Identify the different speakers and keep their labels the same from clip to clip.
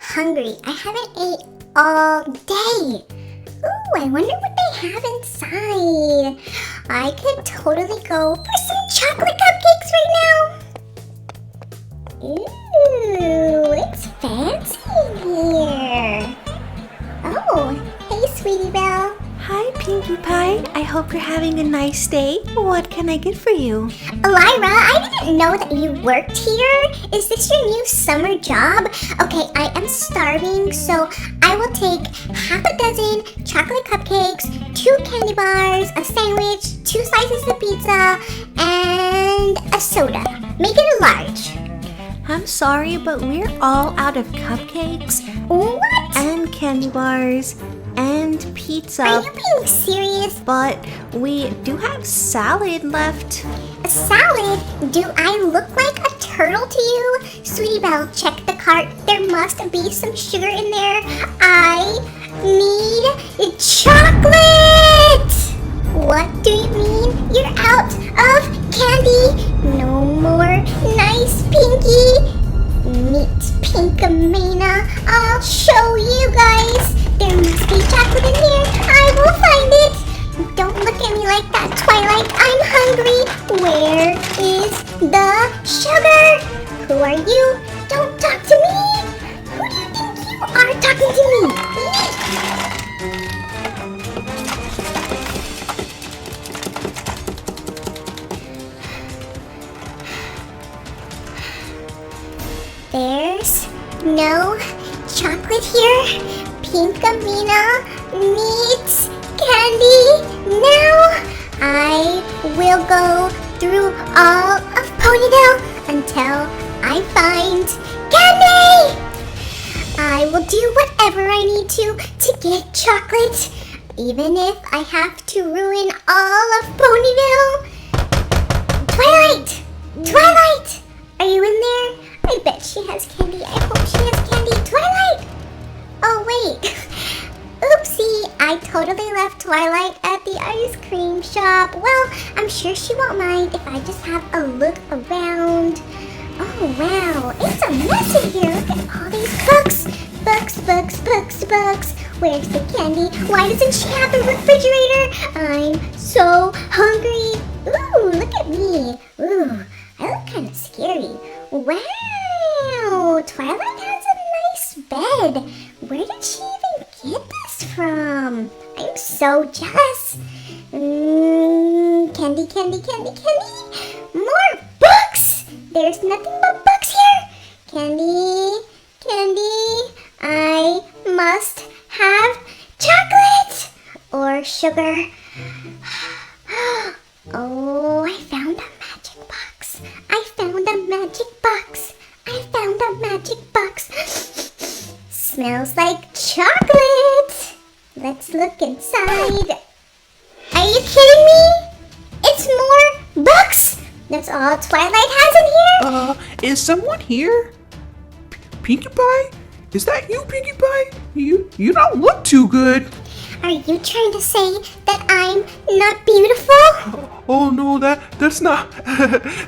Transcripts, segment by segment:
Speaker 1: hungry. I haven't ate all day. Ooh, I wonder what they have inside. I could totally go for some chocolate cupcakes right now. Ooh, it's fancy here. Oh, hey, Sweetie Belle.
Speaker 2: Hi, Pinkie Pie. I hope you're having a nice day. What can I get for you?
Speaker 1: Lyra, I didn't know that you worked here. Is this your new summer job? Okay, I am starving, so I will take half a dozen chocolate cupcakes, 2 candy bars, a sandwich, 2 slices of pizza, and a soda. Make it a large.
Speaker 2: I'm sorry, but we're all out of cupcakes.
Speaker 1: What?
Speaker 2: And candy bars and pizza.
Speaker 1: Are you being serious?
Speaker 2: But we do have salad left.
Speaker 1: A salad? Do I look like a turtle to you? Sweetie Belle, check the cart. There must be some sugar in there. I need chocolate! What do you mean? You're out of candy? No more nice Pinkie. Meet Pinkamena. I'll show you guys. There must be chocolate in here. I will find it. Don't look at me like that, Twilight. I'm hungry. Where is the sugar? Who are you? Don't talk to me. Who do you think you are talking to me? There's no chocolate here. Pinkamena needs candy now. I will go through all of Ponyville until I find candy. I will do whatever I need to get chocolate, even if I have to ruin all of Ponyville. Twilight! Twilight! Are you in there? I bet she has candy. I hope she has candy. Twilight! Oh, wait. Oopsie, I totally left Twilight at the ice cream shop. Well, I'm sure she won't mind if I just have a look around. Oh, wow. It's a mess in here. Look at all these books. Books. Where's the candy? Why doesn't she have a refrigerator? I'm so hungry. Ooh, look at me. Ooh, I look kind of scary. Wow, Twilight has a nice bed. Where did she even get this from? I'm so jealous. Candy. More books. There's nothing but books here. Candy. I must have chocolate or sugar. Oh, I found a magic box. Smells like chocolate. Let's look inside. Are you kidding me? It's more books. That's all Twilight has in here?
Speaker 3: Is someone here? Pinkie Pie? Is that you, Pinkie Pie? You don't look too good.
Speaker 1: Are you trying to say that I'm not beautiful?
Speaker 3: Oh no, that's not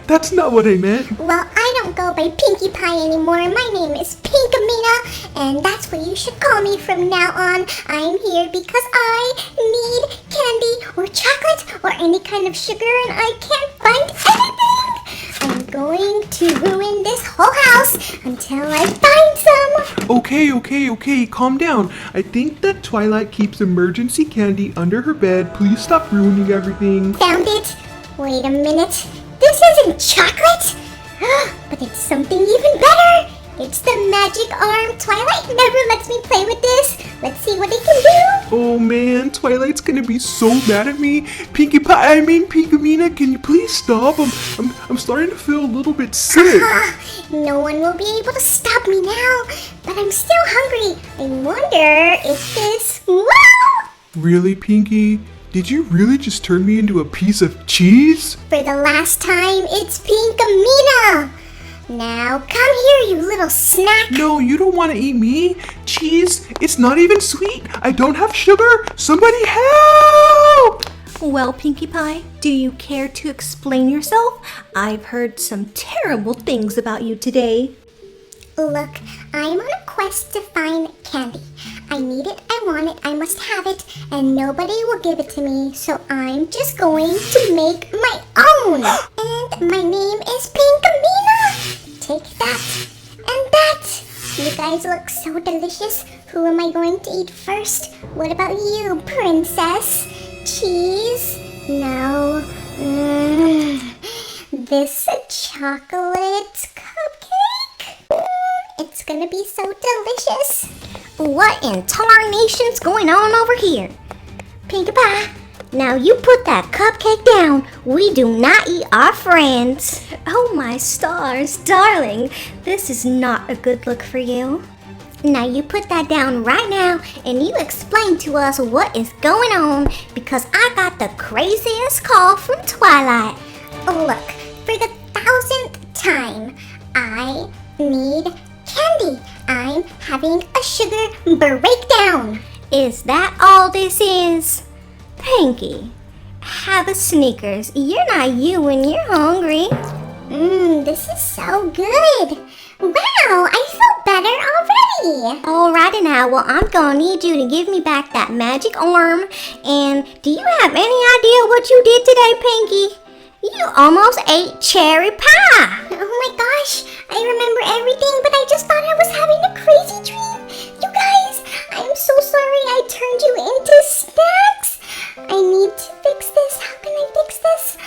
Speaker 3: that's not what I meant.
Speaker 1: Well, I don't go by Pinkie Pie anymore. My name is Pinkamena, and that's what you should call me from now on. I'm here because I need candy or chocolate or any kind of sugar, and I can't find anything. I'm going to ruin this whole house until I find some.
Speaker 3: Okay, calm down. I think that Twilight keeps emergency candy under her bed. Please stop ruining everything.
Speaker 1: Found it. Wait a minute. This isn't chocolate. But it's something even better. It's the magic arm. Twilight never lets me play with this. Let's see what it can do.
Speaker 3: Oh man, Twilight's gonna be so mad at me. Pinkamena, can you please stop? I'm starting to feel a little bit sick.
Speaker 1: No one will be able to stop me now. But I'm still hungry. I wonder if this... Whoa!
Speaker 3: Really, Pinkie? Did you really just turn me into a piece of cheese?
Speaker 1: For the last time, it's Pinkamena. Now, come here, you little snack.
Speaker 3: No, you don't want to eat me. Cheese, it's not even sweet. I don't have sugar. Somebody help!
Speaker 2: Well, Pinkie Pie, do you care to explain yourself? I've heard some terrible things about you today.
Speaker 1: Look, I'm on a quest to find candy. I need it, I want it, I must have it, and nobody will give it to me, so I'm just going to make my own. And my name is Pinkamena. Take that and that. You guys look so delicious. Who am I going to eat first? What about you, princess? Cheese? No. This chocolate cupcake? It's gonna be so delicious.
Speaker 4: What in tarnation's going on over here? Pinkie Pie, now you put that cupcake down. We do not eat our friends.
Speaker 2: Oh my stars, darling. This is not a good look for you.
Speaker 4: Now you put that down right now and you explain to us what is going on, because I got the craziest call from Twilight.
Speaker 1: Look, for the 1000th time, I need candy. I'm having a sugar breakdown.
Speaker 4: Is that all this is? Pinkie, have a Snickers. You're not you when you're hungry.
Speaker 1: This is so good. Wow, I feel better already.
Speaker 4: Alrighty now, well I'm gonna need you to give me back that magic arm. And do you have any idea what you did today, Pinkie? You almost ate cherry pie.
Speaker 1: Oh my gosh, I remember everything, but I just thought I was having a crazy dream. You guys, I'm so sorry I turned you into snacks. I need to fix this. How can I fix this?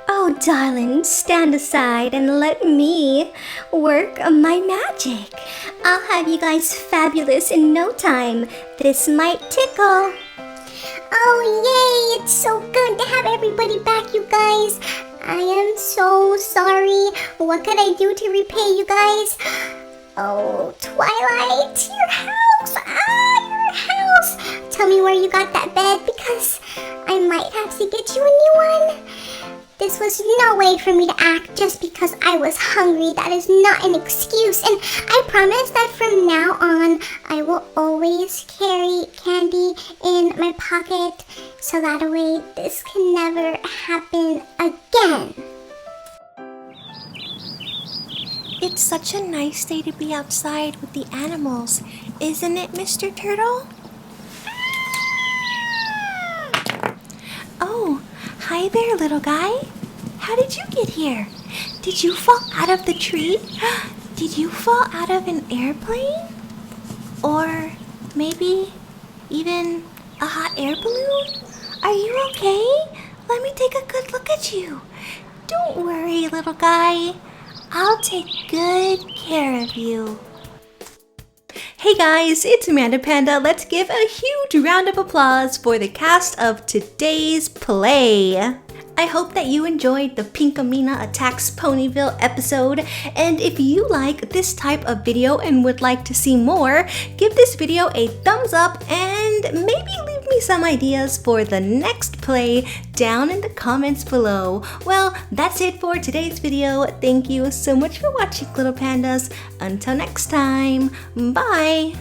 Speaker 2: Oh, darling, stand aside and let me work my magic. I'll have you guys fabulous in no time. This might tickle.
Speaker 1: Oh, yay! It's so good to have everybody back, you guys. I am so sorry. What could I do to repay you guys? Oh, Twilight, your house. Your house. Tell me where you got that bed, because I might have to get you a new one. This was no way for me to act just because I was hungry. That is not an excuse. And I promise that from now on, I will always carry candy in my pocket, so that way this can never happen again.
Speaker 2: It's such a nice day to be outside with the animals, isn't it, Mr. Turtle? Oh, hi there, little guy. How did you get here? Did you fall out of the tree? Did you fall out of an airplane? Or maybe even a hot air balloon? Are you okay? Let me take a good look at you. Don't worry, little guy. I'll take good care of you. Hey guys, it's Mandapanda. Let's give a huge round of applause for the cast of today's play. I hope that you enjoyed the Pinkamena Attacks Ponyville episode, and if you like this type of video and would like to see more, give this video a thumbs up and maybe leave me some ideas for the next play down in the comments below. Well, that's it for today's video. Thank you so much for watching, little pandas. Until next time, bye!